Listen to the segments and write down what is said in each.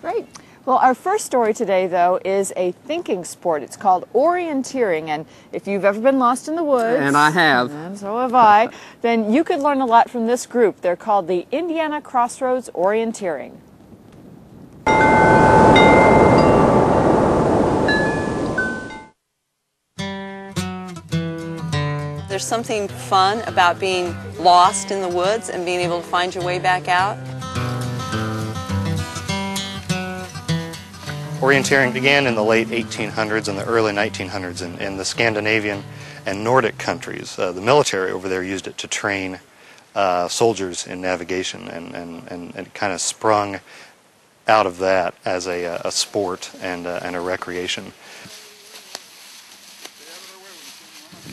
Great. Well, our first story today, though, is a thinking sport. It's called orienteering, and if you've ever been lost in the woods, and I have, and so have I, then you could learn a lot from this group. They're called the Indiana Crossroads Orienteering. There's something fun about being lost in the woods and being able to find your way back out. Orienteering began in the late 1800s and the early 1900s in the Scandinavian and Nordic countries. The military over there used it to train soldiers in navigation, and it kind of sprung out of that as a sport and a recreation.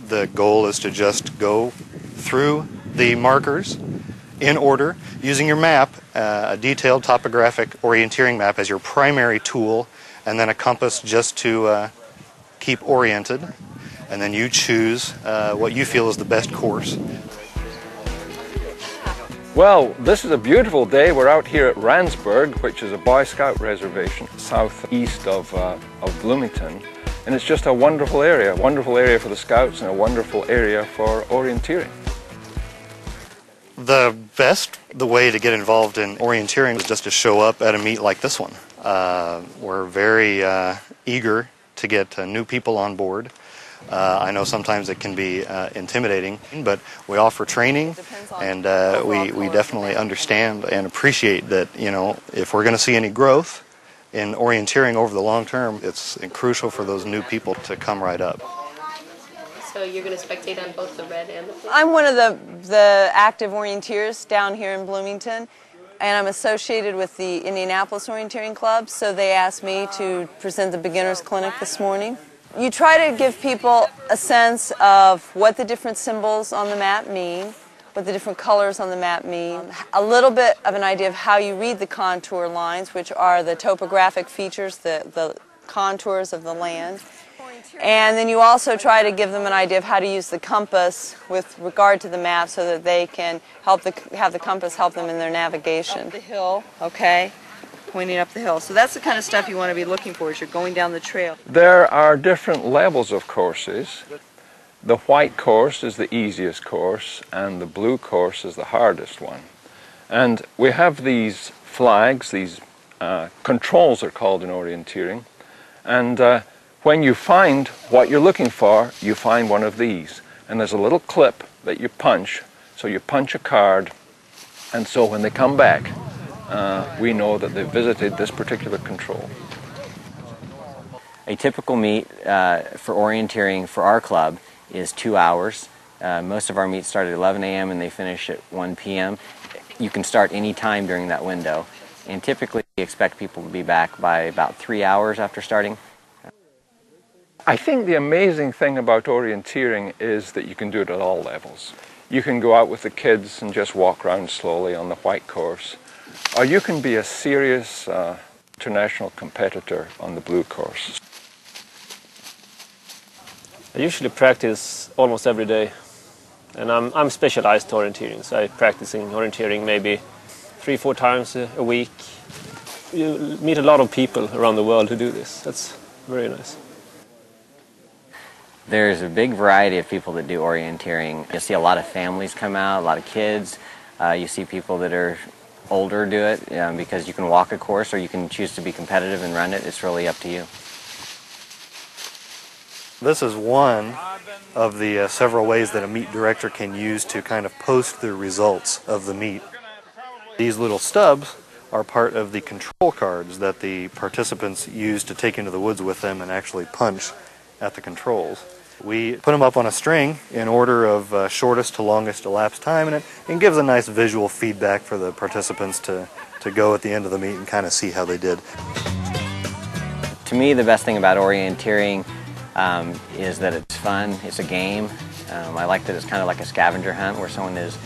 The goal is to just go through the markers in order, using your map, a detailed topographic orienteering map as your primary tool, and then a compass just to keep oriented, and then you choose what you feel is the best course. Well, this is a beautiful day. We're out here at Randsburg, which is a Boy Scout reservation southeast of Bloomington, and it's just a wonderful area for the Scouts and a wonderful area for orienteering. The way to get involved in orienteering is just to show up at a meet like this one. We're very eager to get new people on board. I know sometimes it can be intimidating, but we offer training, and we definitely understand and appreciate that, you know, if we're going to see any growth in orienteering over the long term, it's crucial for those new people to come right up. So you're going to spectate on both the red and the blue? I'm one of the active orienteers down here in Bloomington, and I'm associated with the Indianapolis Orienteering Club, so they asked me to present the beginners clinic this morning. You try to give people a sense of what the different symbols on the map mean, what the different colors on the map mean, a little bit of an idea of how you read the contour lines, which are the topographic features, the contours of the land. And then you also try to give them an idea of how to use the compass with regard to the map so that they can have the compass help them in their navigation. Up the hill, okay, pointing up the hill. So that's the kind of stuff you want to be looking for as you're going down the trail. There are different levels of courses. The white course is the easiest course, and the blue course is the hardest one. And we have these flags, these controls are called in orienteering, and when you find what you're looking for, you find one of these. And there's a little clip that you punch. So you punch a card, and so when they come back, we know that they've visited this particular control. A typical meet for orienteering for our club is 2 hours. Most of our meets start at 11 a.m. and they finish at 1 p.m. You can start any time during that window. And typically we expect people to be back by about 3 hours after starting. I think the amazing thing about orienteering is that you can do it at all levels. You can go out with the kids and just walk around slowly on the white course, or you can be a serious international competitor on the blue course. I usually practice almost every day, and I'm specialized to orienteering, so I practice in orienteering maybe 3-4 times a week. You meet a lot of people around the world who do this. That's very nice. There's a big variety of people that do orienteering. You see a lot of families come out, a lot of kids. You see people that are older do it because you can walk a course or you can choose to be competitive and run it. It's really up to you. This is one of the several ways that a meet director can use to kind of post the results of the meet. These little stubs are part of the control cards that the participants use to take into the woods with them and actually punch at the controls. We put them up on a string in order of shortest to longest elapsed time, and it gives a nice visual feedback for the participants to go at the end of the meet and kind of see how they did. To me, the best thing about orienteering is that it's fun, it's a game. I like that it's kind of like a scavenger hunt where someone has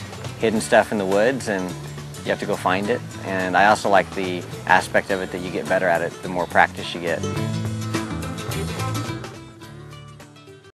hidden stuff in the woods and you have to go find it. And I also like the aspect of it that you get better at it the more practice you get.